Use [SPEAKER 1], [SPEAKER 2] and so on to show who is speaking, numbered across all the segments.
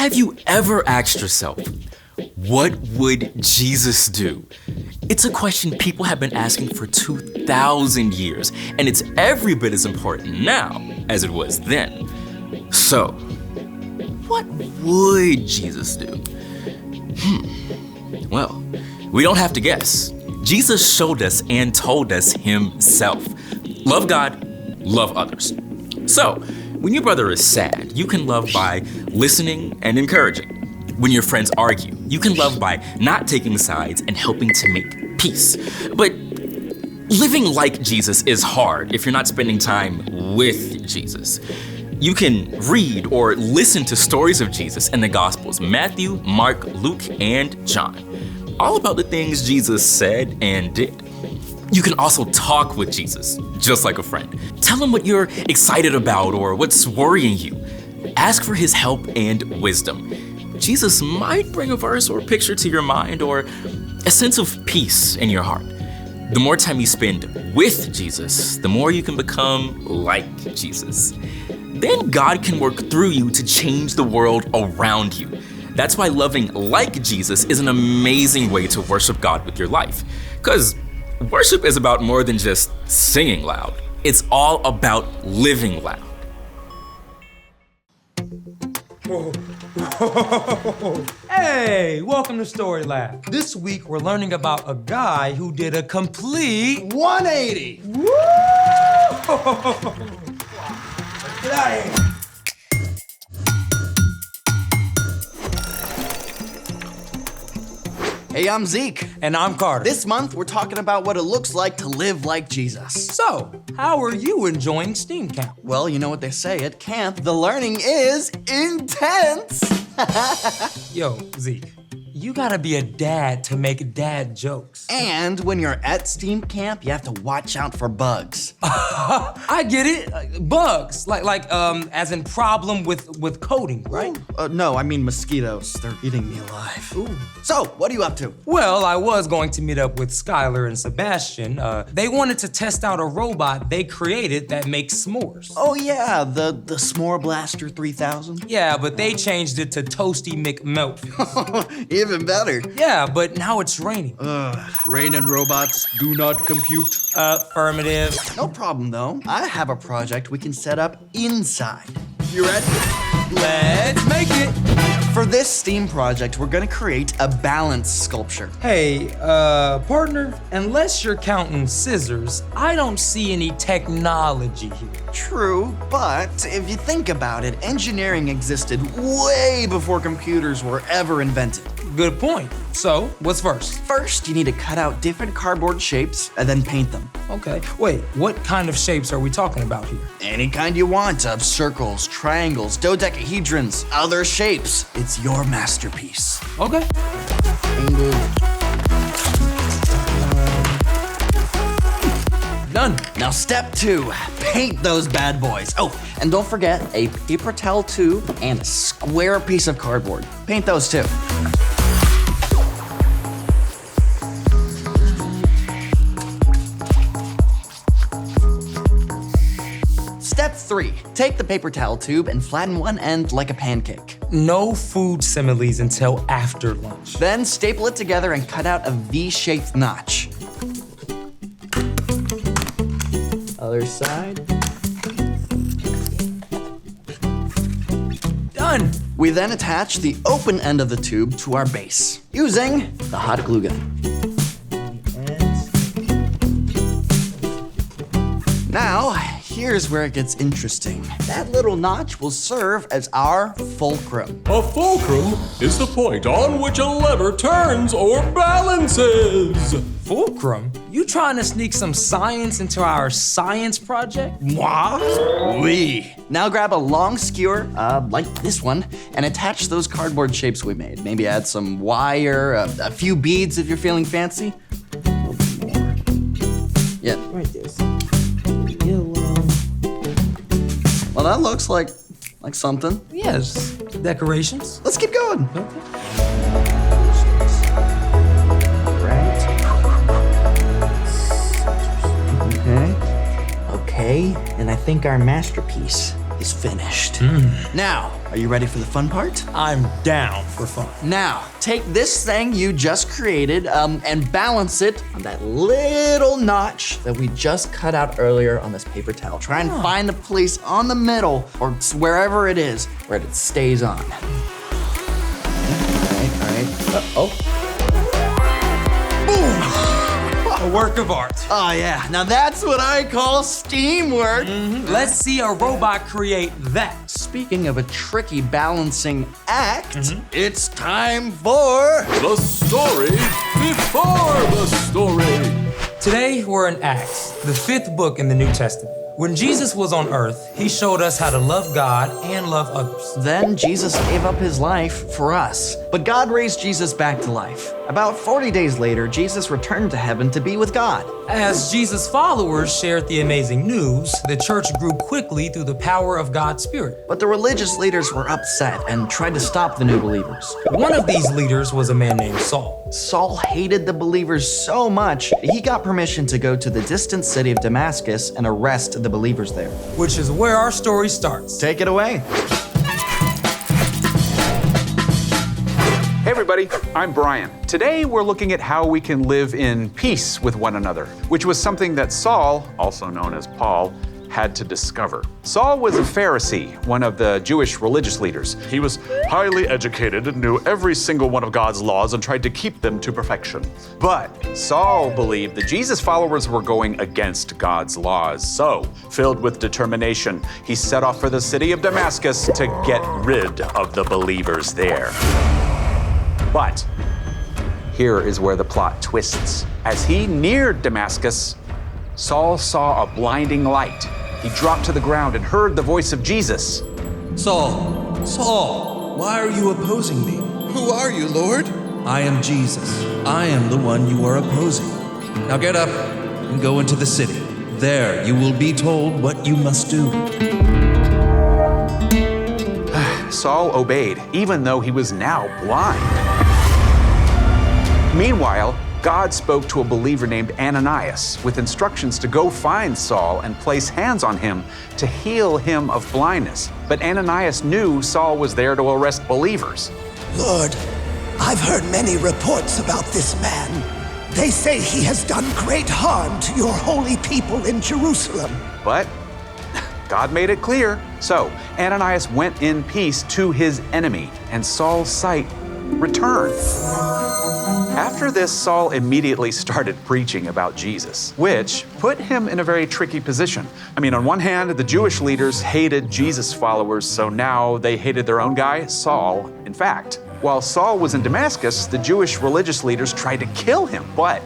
[SPEAKER 1] Have you ever asked yourself, what would Jesus do? It's a question people have been asking for 2,000 years, and it's every bit as important now as it was then. So, what would Jesus do? Well, we don't have to guess. Jesus showed us and told us himself. Love God, love others. So, when your brother is sad, you can love by listening and encouraging. When your friends argue, you can love by not taking sides and helping to make peace. But living like Jesus is hard if you're not spending time with Jesus. You can read or listen to stories of Jesus in the Gospels, Matthew, Mark, Luke, and John, all about the things Jesus said and did. You can also talk with Jesus, just like a friend. Tell him what you're excited about or what's worrying you. Ask for his help and wisdom. Jesus might bring a verse or picture to your mind or a sense of peace in your heart. The more time you spend with Jesus, the more you can become like Jesus. Then God can work through you to change the world around you. That's why loving like Jesus is an amazing way to worship God with your life. Because worship is about more than just singing loud. It's all about living loud.
[SPEAKER 2] Hey, welcome to Story Lab. This week we're learning about a guy who did a complete
[SPEAKER 3] 180.
[SPEAKER 2] Woo! Get out of here.
[SPEAKER 3] Hey, I'm Zeke.
[SPEAKER 2] And I'm Carter.
[SPEAKER 3] This month, we're talking about what it looks like to live like Jesus.
[SPEAKER 2] So, how are you enjoying STEAM Camp?
[SPEAKER 3] Well, you know what they say at camp, the learning is intense.
[SPEAKER 2] Yo, Zeke, you gotta be a dad to make dad jokes.
[SPEAKER 3] And when you're at STEAM camp, you have to watch out for bugs.
[SPEAKER 2] I get it. Bugs, like as in problem with coding, right?
[SPEAKER 3] No, I mean mosquitoes. They're eating me alive.
[SPEAKER 2] Ooh.
[SPEAKER 3] So, what are you up to?
[SPEAKER 2] Well, I was going to meet up with Skylar and Sebastian. They wanted to test out a robot they created that makes s'mores.
[SPEAKER 3] Oh yeah, the S'more Blaster 3000.
[SPEAKER 2] Yeah, but they changed it to Toasty McMelt.
[SPEAKER 3] Even better.
[SPEAKER 2] Yeah, but now it's raining.
[SPEAKER 3] Rain and robots do not compute.
[SPEAKER 2] Affirmative.
[SPEAKER 3] No problem though. I have a project we can set up inside. You ready?
[SPEAKER 2] Let's make it.
[SPEAKER 3] For this STEAM project, we're gonna create a balance sculpture.
[SPEAKER 2] Hey, partner, unless you're counting scissors, I don't see any technology here.
[SPEAKER 3] True, but if you think about it, engineering existed way before computers were ever invented.
[SPEAKER 2] Good point. So, what's first?
[SPEAKER 3] First, you need to cut out different cardboard shapes and then paint them.
[SPEAKER 2] Okay, wait, what kind of shapes are we talking about here?
[SPEAKER 3] Any kind you want of circles, triangles, dodecahedrons, other shapes. It's your masterpiece.
[SPEAKER 2] Okay. Done.
[SPEAKER 3] Now step 2, paint those bad boys. Oh, and don't forget a paper towel tube and a square piece of cardboard. Paint those too. Step 3, take the paper towel tube and flatten one end like a pancake.
[SPEAKER 2] No food similes until after lunch.
[SPEAKER 3] Then staple it together and cut out a V-shaped notch. Other side.
[SPEAKER 2] Done.
[SPEAKER 3] We then attach the open end of the tube to our base using the hot glue gun. Now, here's where it gets interesting. That little notch will serve as our fulcrum.
[SPEAKER 4] A fulcrum is the point on which a lever turns or balances.
[SPEAKER 2] Fulcrum? You trying to sneak some science into our science project? Moi?
[SPEAKER 3] Oui. Now grab a long skewer, like this one, and attach those cardboard shapes we made. Maybe add some wire, a few beads if you're feeling fancy. Yeah.
[SPEAKER 2] Right there.
[SPEAKER 3] Well, that looks like something.
[SPEAKER 2] Yes, decorations.
[SPEAKER 3] Let's keep going.
[SPEAKER 2] Okay.
[SPEAKER 3] Okay, and I think our masterpiece. is finished. Now, are you ready for the fun part?
[SPEAKER 2] I'm down for fun.
[SPEAKER 3] Now, take this thing you just created and balance it on that little notch that we just cut out earlier on this paper towel. Try and find the place on the middle or wherever it is where it stays on. All right. Oh.
[SPEAKER 2] A work of art.
[SPEAKER 3] Oh yeah, now that's what I call steamwork.
[SPEAKER 2] Let's see a robot create that.
[SPEAKER 3] Speaking of a tricky balancing act, it's time for...
[SPEAKER 4] The story before the story.
[SPEAKER 2] Today, we're in Acts, the 5th book in the New Testament. When Jesus was on earth, he showed us how to love God and love others.
[SPEAKER 3] Then Jesus gave up his life for us. But God raised Jesus back to life. About 40 days later, Jesus returned to heaven to be with God.
[SPEAKER 2] As Jesus' followers shared the amazing news, the church grew quickly through the power of God's Spirit.
[SPEAKER 3] But the religious leaders were upset and tried to stop the new believers.
[SPEAKER 2] One of these leaders was a man named Saul.
[SPEAKER 3] Saul hated the believers so much, he got permission to go to the distant city of Damascus and arrest the believers there.
[SPEAKER 2] Which is where our story starts.
[SPEAKER 3] Take it away.
[SPEAKER 5] Hey everybody, I'm Brian. Today we're looking at how we can live in peace with one another, which was something that Saul, also known as Paul, had to discover. Saul was a Pharisee, one of the Jewish religious leaders.
[SPEAKER 4] He was highly educated and knew every single one of God's laws and tried to keep them to perfection.
[SPEAKER 5] But Saul believed the Jesus followers were going against God's laws. So, filled with determination, he set off for the city of Damascus to get rid of the believers there. But here is where the plot twists. As he neared Damascus, Saul saw a blinding light. He dropped to the ground and heard the voice of Jesus.
[SPEAKER 6] Saul, Saul, why are you opposing me?
[SPEAKER 7] Who are you, Lord?
[SPEAKER 6] I am Jesus. I am the one you are opposing. Now get up and go into the city. There you will be told what you must do.
[SPEAKER 5] Saul obeyed, even though he was now blind. Meanwhile, God spoke to a believer named Ananias with instructions to go find Saul and place hands on him to heal him of blindness. But Ananias knew Saul was there to arrest believers.
[SPEAKER 7] Lord, I've heard many reports about this man. They say he has done great harm to your holy people in Jerusalem.
[SPEAKER 5] But God made it clear. So Ananias went in peace to his enemy, and Saul's sight returned. After this, Saul immediately started preaching about Jesus, which put him in a very tricky position. I mean, on one hand, the Jewish leaders hated Jesus followers, so now they hated their own guy, Saul. In fact, while Saul was in Damascus, the Jewish religious leaders tried to kill him, but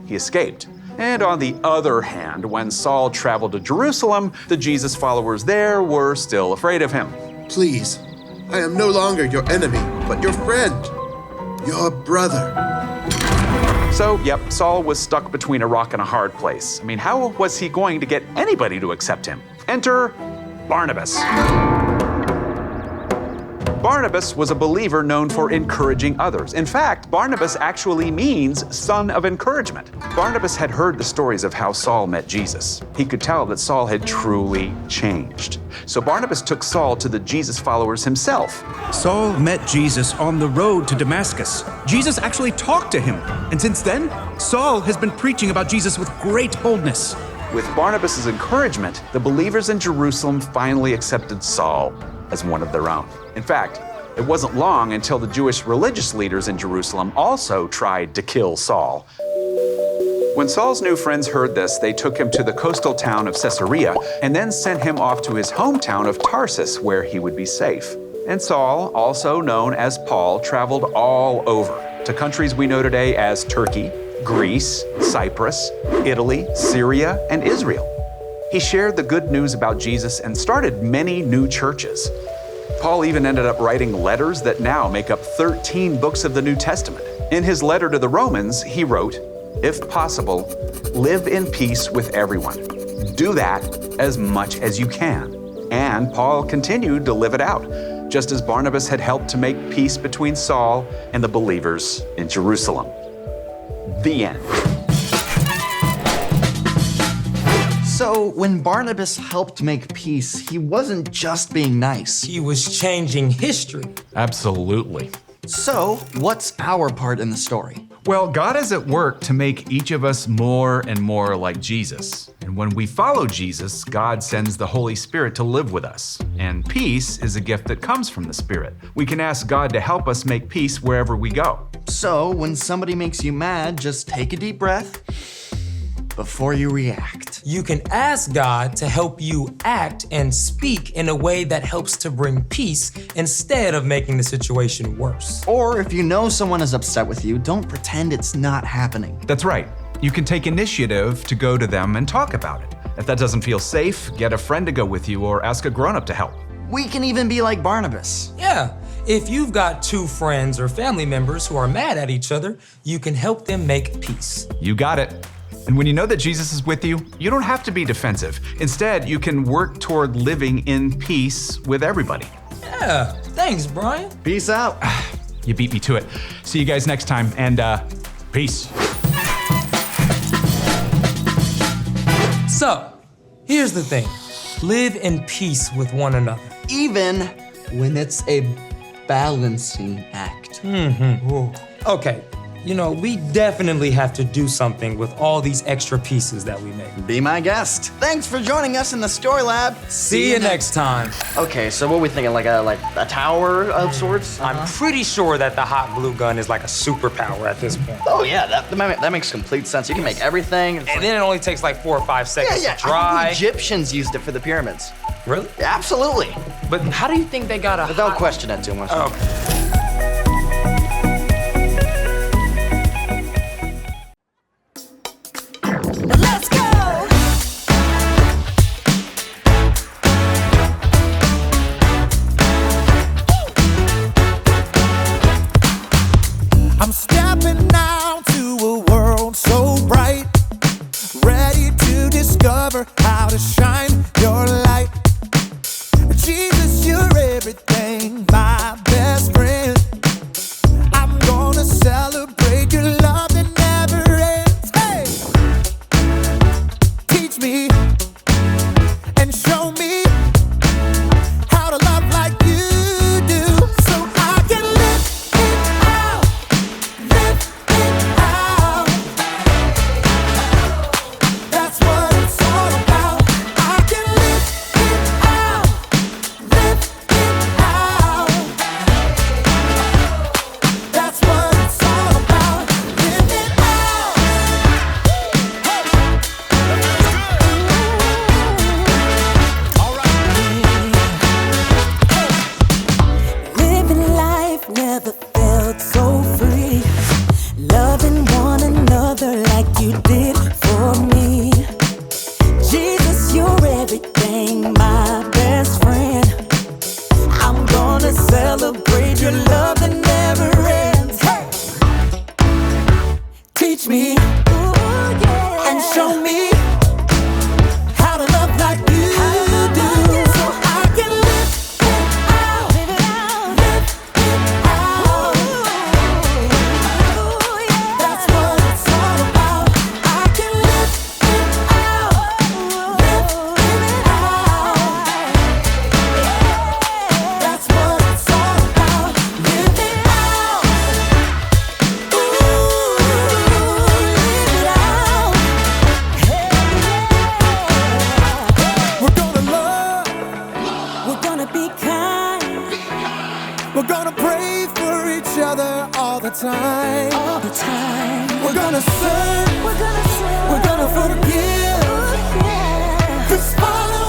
[SPEAKER 5] he escaped. And on the other hand, when Saul traveled to Jerusalem, the Jesus followers there were still afraid of him.
[SPEAKER 7] Please, I am no longer your enemy, but your friend, your brother.
[SPEAKER 5] So, yep, Saul was stuck between a rock and a hard place. I mean, how was he going to get anybody to accept him? Enter Barnabas. Barnabas was a believer known for encouraging others. In fact, Barnabas actually means son of encouragement. Barnabas had heard the stories of how Saul met Jesus. He could tell that Saul had truly changed. So Barnabas took Saul to the Jesus followers himself.
[SPEAKER 8] Saul met Jesus on the road to Damascus. Jesus actually talked to him. And since then, Saul has been preaching about Jesus with great boldness.
[SPEAKER 5] With Barnabas' encouragement, the believers in Jerusalem finally accepted Saul as one of their own. In fact, it wasn't long until the Jewish religious leaders in Jerusalem also tried to kill Saul. When Saul's new friends heard this, they took him to the coastal town of Caesarea and then sent him off to his hometown of Tarsus, where he would be safe. And Saul, also known as Paul, traveled all over to countries we know today as Turkey, Greece, Cyprus, Italy, Syria, and Israel. He shared the good news about Jesus and started many new churches. Paul even ended up writing letters that now make up 13 books of the New Testament. In his letter to the Romans, he wrote, "If possible, live in peace with everyone. Do that as much as you can." And Paul continued to live it out, just as Barnabas had helped to make peace between Saul and the believers in Jerusalem. The end.
[SPEAKER 3] So when Barnabas helped make peace, he wasn't just being nice.
[SPEAKER 2] He was changing history.
[SPEAKER 5] Absolutely.
[SPEAKER 3] So what's our part in the story?
[SPEAKER 5] Well, God is at work to make each of us more and more like Jesus. And when we follow Jesus, God sends the Holy Spirit to live with us. And peace is a gift that comes from the Spirit. We can ask God to help us make peace wherever we go.
[SPEAKER 3] So when somebody makes you mad, just take a deep breath before you react.
[SPEAKER 2] You can ask God to help you act and speak in a way that helps to bring peace instead of making the situation worse.
[SPEAKER 3] Or if you know someone is upset with you, don't pretend it's not happening.
[SPEAKER 5] That's right. You can take initiative to go to them and talk about it. If that doesn't feel safe, get a friend to go with you or ask a grown-up to help.
[SPEAKER 3] We can even be like Barnabas.
[SPEAKER 2] Yeah, if you've got two friends or family members who are mad at each other, you can help them make peace.
[SPEAKER 5] You got it. And when you know that Jesus is with you, you don't have to be defensive. Instead, you can work toward living in peace with everybody.
[SPEAKER 2] Yeah, thanks, Brian.
[SPEAKER 3] Peace out.
[SPEAKER 5] You beat me to it. See you guys next time, and peace.
[SPEAKER 2] So, here's the thing. Live in peace with one another.
[SPEAKER 3] Even when it's a balancing act.
[SPEAKER 2] Okay, we definitely have to do something with all these extra pieces that we make.
[SPEAKER 3] Be my guest. Thanks for joining us in the Story Lab.
[SPEAKER 2] See you next time.
[SPEAKER 3] Okay, so what are we thinking? Like a tower of sorts?
[SPEAKER 2] I'm pretty sure that the hot glue gun is like a superpower at this point.
[SPEAKER 3] Oh yeah, that makes complete sense. You can make everything.
[SPEAKER 2] And then it only takes like 4 or 5 seconds to
[SPEAKER 3] I
[SPEAKER 2] dry.
[SPEAKER 3] think the Egyptians used it for the pyramids.
[SPEAKER 2] Really?
[SPEAKER 3] Absolutely.
[SPEAKER 2] But how do you think they got a
[SPEAKER 3] Don't question it too much.
[SPEAKER 2] Okay.
[SPEAKER 9] Let's go! I'm stepping out to a world so bright, ready to discover how to shine your light. Jesus, you're everything, my best friend. I'm gonna celebrate your love that never ends. Hey! Teach me and show me how to love like you do, so I can live it out, live it out. That's what it's all about. I can live it out, live it out. That's what it's all about. Live it out. Living life never felt so free. Loving one another like you did for me. Jesus, you're everything, my best friend. I'm gonna celebrate your love that never ends. Hey! Teach me and show me how to love like you do, so I can live it out, live it out. That's what it's all about. I can live it out, live it out. That's what it's all about. Live it out. Live it out. We're gonna love. We're gonna be kind. We're gonna pray for each other all the time. All the time. We're gonna serve. We're gonna forgive. 'Cause follow